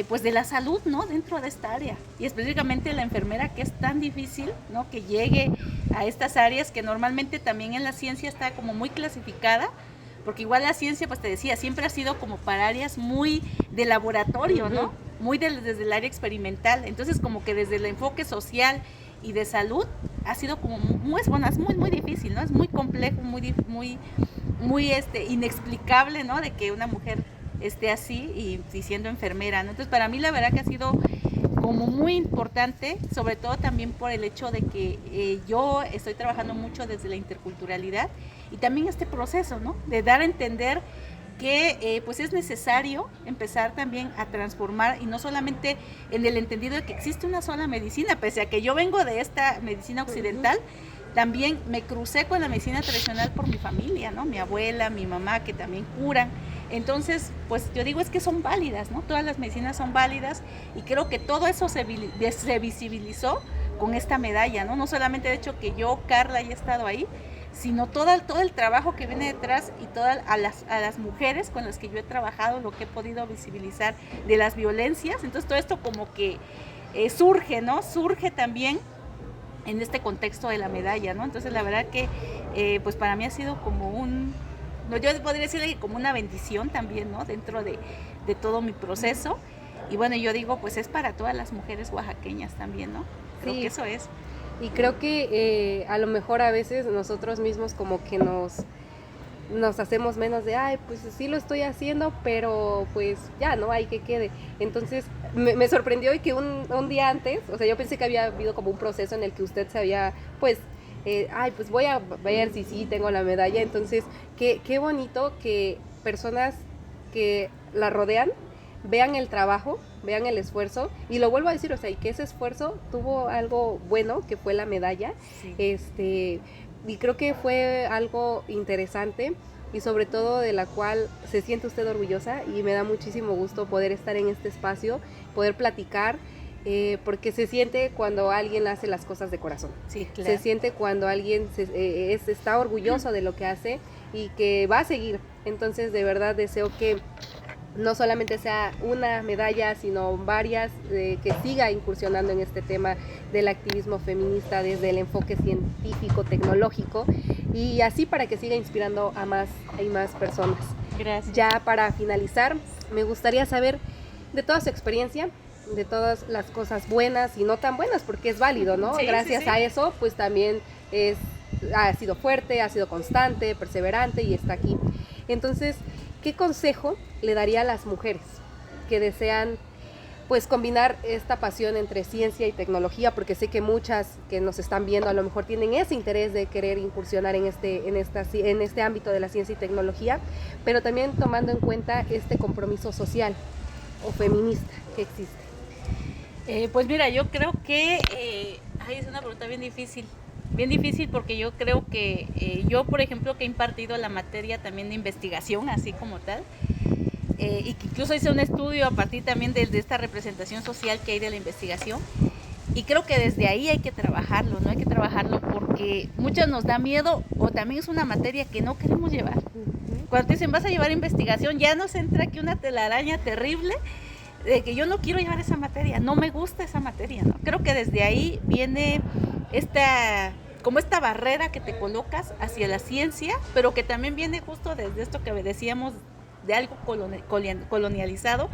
pues de la salud, ¿no? Dentro de esta área, y específicamente la enfermera, que es tan difícil, ¿no? Que llegue a estas áreas que normalmente también en la ciencia está como muy clasificada, porque igual la ciencia, pues te decía, siempre ha sido como para áreas muy de laboratorio, ¿no? Muy desde el área experimental. Entonces como que desde el enfoque social y de salud ha sido como muy, bueno, es muy difícil, ¿no? Es muy complejo, muy inexplicable, ¿no? De que una mujer esté así y siendo enfermera, ¿no? Entonces para mí la verdad que ha sido como muy importante, sobre todo también por el hecho de que yo estoy trabajando mucho desde la interculturalidad, y también este proceso, ¿no? De dar a entender que pues es necesario empezar también a transformar, y no solamente en el entendido de que existe una sola medicina, pese a que yo vengo de esta medicina occidental, también me crucé con la medicina tradicional por mi familia, ¿no? Mi abuela, mi mamá, que también curan. Entonces, pues yo digo, es que son válidas, ¿no? Todas las medicinas son válidas, y creo que todo eso se visibilizó con esta medalla, ¿no? No solamente el hecho que yo, Carla, haya estado ahí, sino todo el trabajo que viene detrás, y a las mujeres con las que yo he trabajado, lo que he podido visibilizar de las violencias. Entonces todo esto como que surge, ¿no? Surge también en este contexto de la medalla, ¿no? Entonces la verdad que pues para mí ha sido como yo podría decirle como una bendición también, ¿no? Dentro de todo mi proceso. Y bueno, yo digo, pues es para todas las mujeres oaxaqueñas también, ¿no? Creo que eso es. Y creo que a lo mejor a veces nosotros mismos como que nos hacemos menos de, ay, pues sí lo estoy haciendo, pero pues ya, ¿no? Hay que quede. Entonces me sorprendió, y que un día antes, o sea, yo pensé que había habido como un proceso en el que usted se había, pues, pues voy a ver si sí tengo la medalla. Entonces, qué bonito que personas que la rodean vean el trabajo, vean el esfuerzo, y lo vuelvo a decir, o sea, y que ese esfuerzo tuvo algo bueno, que fue la medalla. Sí. Y creo que fue algo interesante, y sobre todo de la cual se siente usted orgullosa, y me da muchísimo gusto poder estar en este espacio, poder platicar, porque se siente cuando alguien hace las cosas de corazón. Sí, claro. Se siente cuando alguien está orgulloso de lo que hace, y que va a seguir. Entonces, de verdad deseo que no solamente sea una medalla, sino varias, que siga incursionando en este tema del activismo feminista desde el enfoque científico, tecnológico, y así para que siga inspirando a más y más personas. Gracias. Ya para finalizar, me gustaría saber de toda su experiencia, de todas las cosas buenas y no tan buenas, porque es válido, ¿no? Sí, Gracias sí. a eso, pues también ha sido fuerte, ha sido constante, perseverante, y está aquí. Entonces, ¿qué consejo le daría a las mujeres que desean, pues, combinar esta pasión entre ciencia y tecnología? Porque sé que muchas que nos están viendo a lo mejor tienen ese interés de querer incursionar en este ámbito de la ciencia y tecnología, pero también tomando en cuenta este compromiso social o feminista que existe. Pues mira, yo creo que es una pregunta bien difícil, porque yo creo que yo, por ejemplo, que he impartido la materia también de investigación, así como tal, y que incluso hice un estudio a partir también de esta representación social que hay de la investigación, y creo que desde ahí hay que trabajarlo, ¿no? Hay que trabajarlo porque muchas nos da miedo, o también es una materia que no queremos llevar. Cuando te dicen vas a llevar investigación, ya nos entra aquí una telaraña terrible de que yo no quiero llevar esa materia, no me gusta esa materia, ¿no? Creo que desde ahí viene esta barrera que te colocas hacia la ciencia, pero que también viene justo desde esto que decíamos de algo colonializado,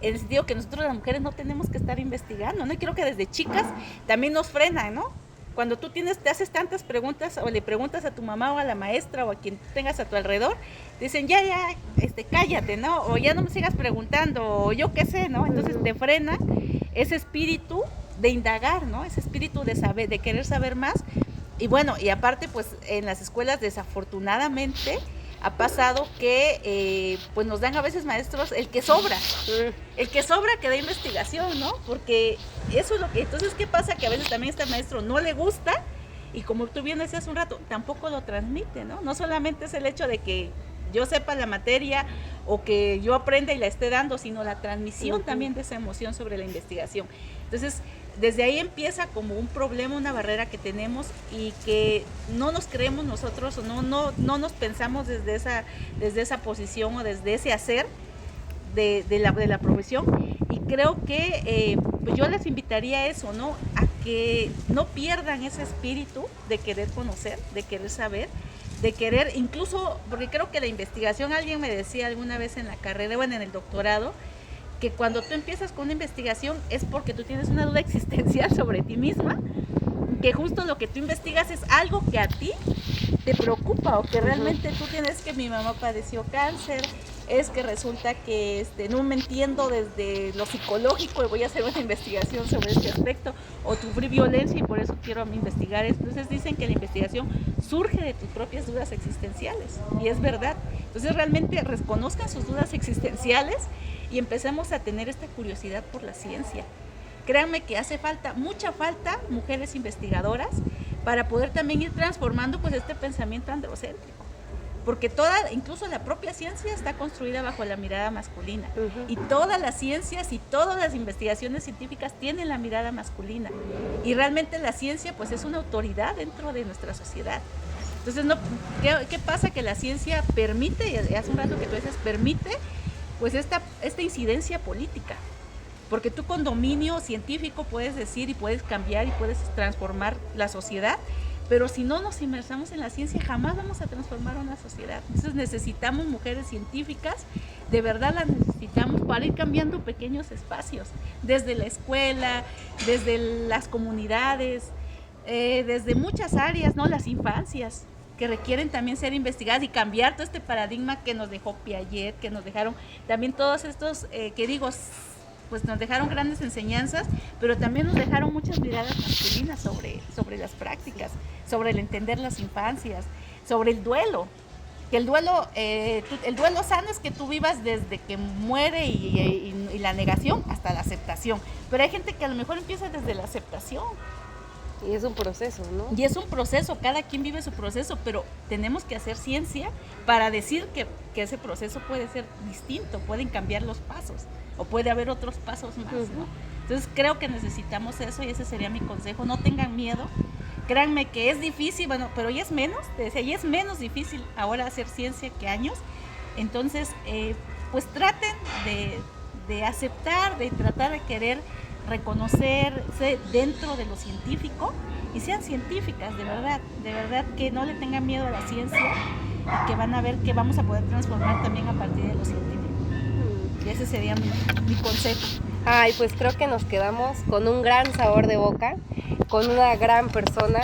en el sentido que nosotros las mujeres no tenemos que estar investigando, ¿no? Y creo que desde chicas también nos frenan, ¿no? Cuando tú te haces tantas preguntas, o le preguntas a tu mamá o a la maestra o a quien tengas a tu alrededor, te dicen ya, cállate, ¿no? O ya no me sigas preguntando, o yo qué sé, ¿no? Entonces te frena ese espíritu de indagar, ¿no? Ese espíritu de saber, de querer saber más. Y bueno, y aparte, pues en las escuelas desafortunadamente ha pasado que pues nos dan a veces maestros el que sobra que da investigación, ¿no? Porque eso es lo que, entonces, ¿qué pasa? Que a veces también este maestro no le gusta y como tú bien decías un rato, tampoco lo transmite, ¿no? No solamente es el hecho de que yo sepa la materia o que yo aprenda y la esté dando, sino la transmisión también de esa emoción sobre la investigación. Entonces, desde ahí empieza como un problema, una barrera que tenemos y que no nos creemos nosotros o no nos pensamos desde esa posición o desde ese hacer de la profesión. Y creo que pues yo les invitaría a eso, ¿no? A que no pierdan ese espíritu de querer conocer, de querer saber, de querer incluso, porque creo que la investigación, alguien me decía alguna vez en la carrera, bueno, en el doctorado, que cuando tú empiezas con una investigación es porque tú tienes una duda existencial sobre ti misma, que justo lo que tú investigas es algo que a ti te preocupa o que realmente tú tienes, que mi mamá padeció cáncer, es que resulta que no me entiendo desde lo psicológico y voy a hacer una investigación sobre este aspecto, o sufrí violencia y por eso quiero investigar esto. Entonces dicen que la investigación surge de tus propias dudas existenciales y es verdad. Entonces realmente reconozcan sus dudas existenciales y empecemos a tener esta curiosidad por la ciencia. Créanme que hace falta, mucha falta, mujeres investigadoras para poder también ir transformando pues este pensamiento androcéntrico. Porque incluso la propia ciencia está construida bajo la mirada masculina. Y todas las ciencias y todas las investigaciones científicas tienen la mirada masculina. Y realmente la ciencia pues es una autoridad dentro de nuestra sociedad. Entonces, ¿qué pasa? Que la ciencia permite, y hace un rato que tú dices, permite pues esta incidencia política. Porque tú con dominio científico puedes decir y puedes cambiar y puedes transformar la sociedad, pero si no nos inmersamos en la ciencia jamás vamos a transformar una sociedad. Entonces necesitamos mujeres científicas, de verdad las necesitamos para ir cambiando pequeños espacios, desde la escuela, desde las comunidades, desde muchas áreas, ¿no? Las infancias, que requieren también ser investigadas y cambiar todo este paradigma que nos dejó Piaget, que nos dejaron también todos estos, pues nos dejaron grandes enseñanzas, pero también nos dejaron muchas miradas masculinas sobre las prácticas, sobre el entender las infancias, sobre el duelo. Que el duelo sano es que tú vivas desde que muere y la negación hasta la aceptación. Pero hay gente que a lo mejor empieza desde la aceptación. Y es un proceso, ¿no? Y es un proceso, cada quien vive su proceso, pero tenemos que hacer ciencia para decir que ese proceso puede ser distinto, pueden cambiar los pasos, o puede haber otros pasos más, ¿no? Entonces creo que necesitamos eso y ese sería mi consejo. No tengan miedo, créanme que es difícil, bueno, pero ya es menos, te decía, ya es menos difícil ahora hacer ciencia que años. Entonces, pues traten de aceptar, de tratar de querer reconocerse dentro de lo científico y sean científicas, de verdad que no le tengan miedo a la ciencia y que van a ver que vamos a poder transformar también a partir de lo científico. Y ese sería mi consejo. Ay, pues creo que nos quedamos con un gran sabor de boca, con una gran persona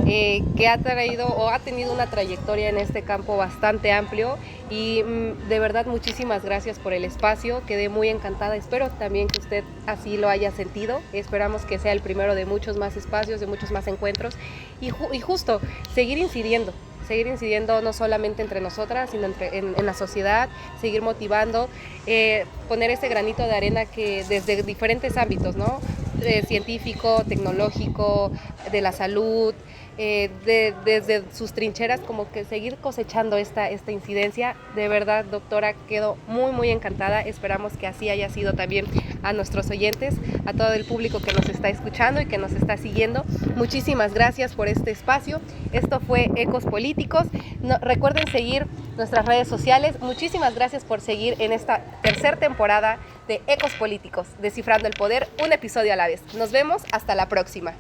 que ha traído o ha tenido una trayectoria en este campo bastante amplio y de verdad muchísimas gracias por el espacio, quedé muy encantada, espero también que usted así lo haya sentido, esperamos que sea el primero de muchos más espacios, de muchos más encuentros y justo seguir incidiendo no solamente entre nosotras, sino en la sociedad, seguir motivando, poner ese granito de arena que desde diferentes ámbitos, ¿no? Científico, tecnológico, de la salud, desde sus trincheras, como que seguir cosechando esta incidencia. De verdad, doctora, quedo muy, muy encantada. Esperamos que así haya sido también a nuestros oyentes, a todo el público que nos está escuchando y que nos está siguiendo. Muchísimas gracias por este espacio. Esto fue Ecos Políticos. Recuerden seguir nuestras redes sociales. Muchísimas gracias por seguir en esta tercera temporada de Ecos Políticos, Descifrando el Poder, un episodio a la vez. Nos vemos hasta la próxima.